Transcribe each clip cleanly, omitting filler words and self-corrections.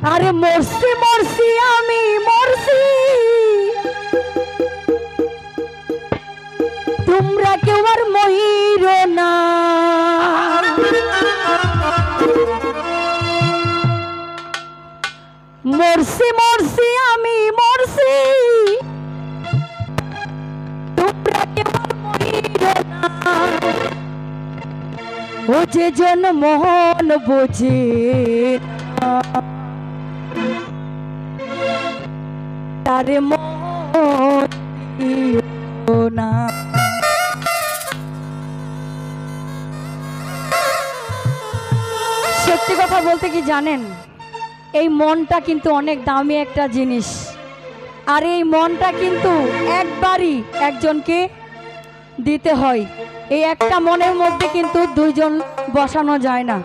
আরে মরছি মরছি আমি মরছি, তোমরা কেউ আর মহির না। মরছি মরছি আমি মরছি, তোমরা কেউ আর মহির না। ও যে জন মোহন বোঝে তারে মন দিও না। সত্যি কথা বলতে কি জানেন, এই মনটা কিন্তু অনেক দামি একটা জিনিস। আর এই মনটা কিন্তু একবারই একজনকে দিতে হয়। এই একটা মনের মধ্যে কিন্তু দুইজন বসানো যায় না।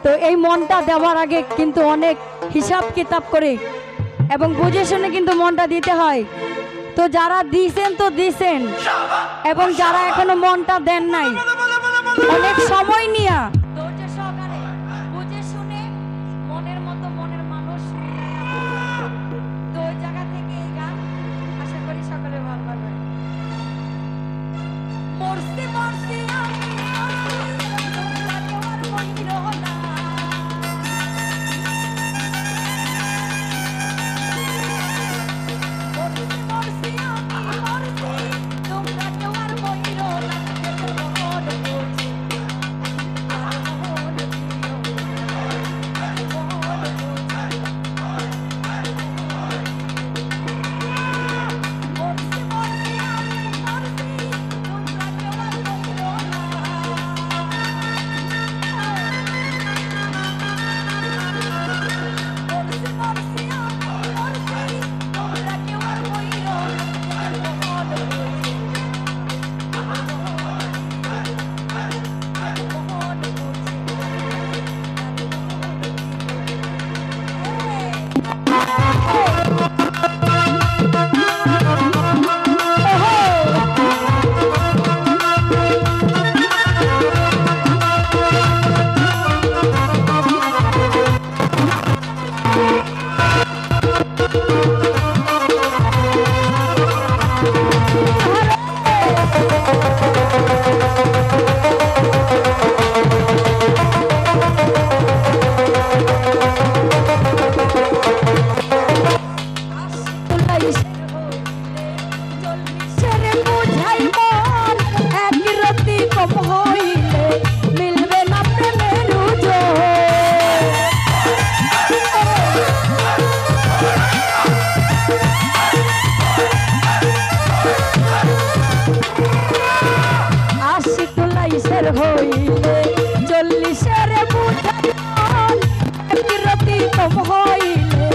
তো এই মনটা দেওয়ার আগে কিন্তু অনেক হিসাব কিতাব করে এবং বুঝে শুনে কিন্তু মনটা দিতে হয়। তো যারা দিয়েছেন তো দিয়েছেন, এবং যারা এখনো মনটা দেন নাই, অনেক সময় নিয়ে ধৈর্য সহকারে বুঝে শুনে মনের মতো মনের মানুষ, তো ওই জায়গা থেকে এই গান আশা করি সকলে ভালো লাগবে। মরছি মরছি আমি মরছি, তোমরা তোমার মহির না। হইলে 40-এর বুঝাই একরতি কম হইলে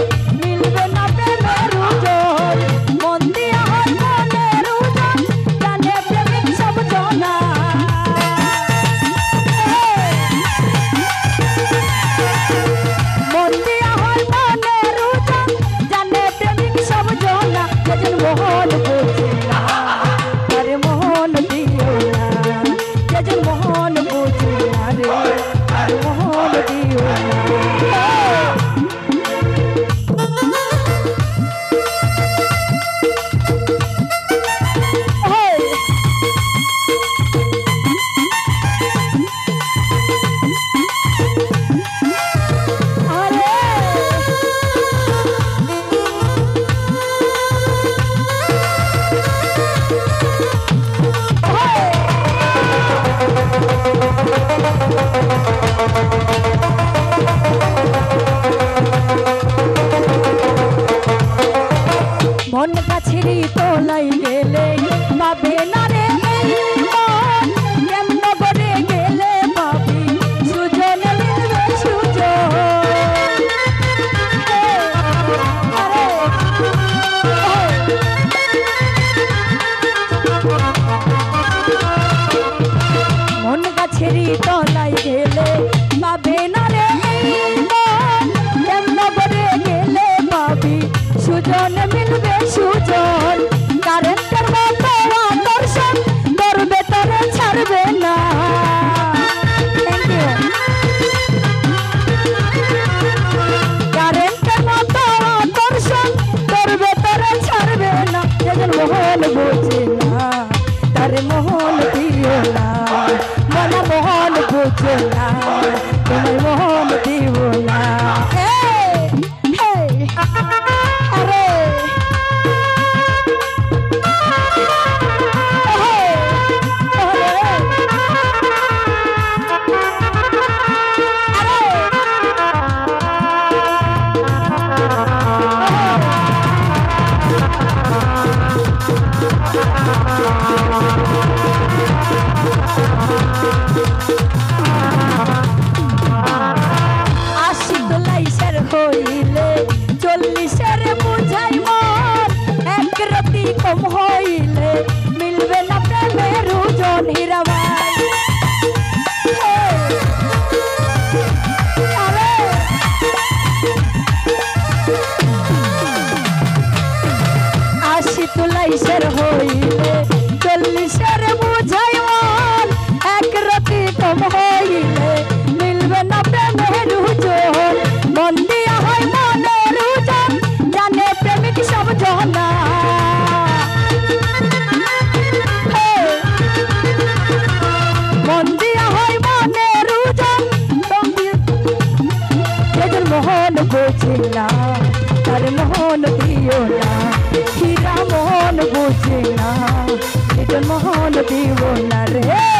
মিলবে না প্রেমের উজল। মন দিয়া হয় মনের উজল, জানে প্রেমিক সব জনা। মন দিয়া হয় মনের উজল, জানে প্রেমিক সব জনা। যেজন মোহন বুঝে না আরে মোহন দিও না, যেজন মোহন বুঝে না রে আরে মোহন দিও না। মন কাছেরই তোলাই গেলে পাবে না রে মন, কেমন করে গেলে পাবি সুজন মিলবে সুজন। মন কাছেরই তোলাই গেলে পাবে না রে মন, কেমন করে গেলে পাবি সুজন মিলবে সুজন। কারেন্টের মতো আকর্ষণ করবে তরে ছাড়বে না। Thank you. চল্লিশের হইলে, চল্লিশের বুঝাই মন এক রাতি কম হইলে, মিলবে না প্রেমের ওজন। মন দিয়া হয় মনের ওজন, জানে প্রেমিক সব জনা। মন দিয়া হয় মনের ওজন, এদের মোহন বোঝে না, তার মোহন দিও না। হীরা মোহন বোঝে না, এদের মোহন দিও না রে।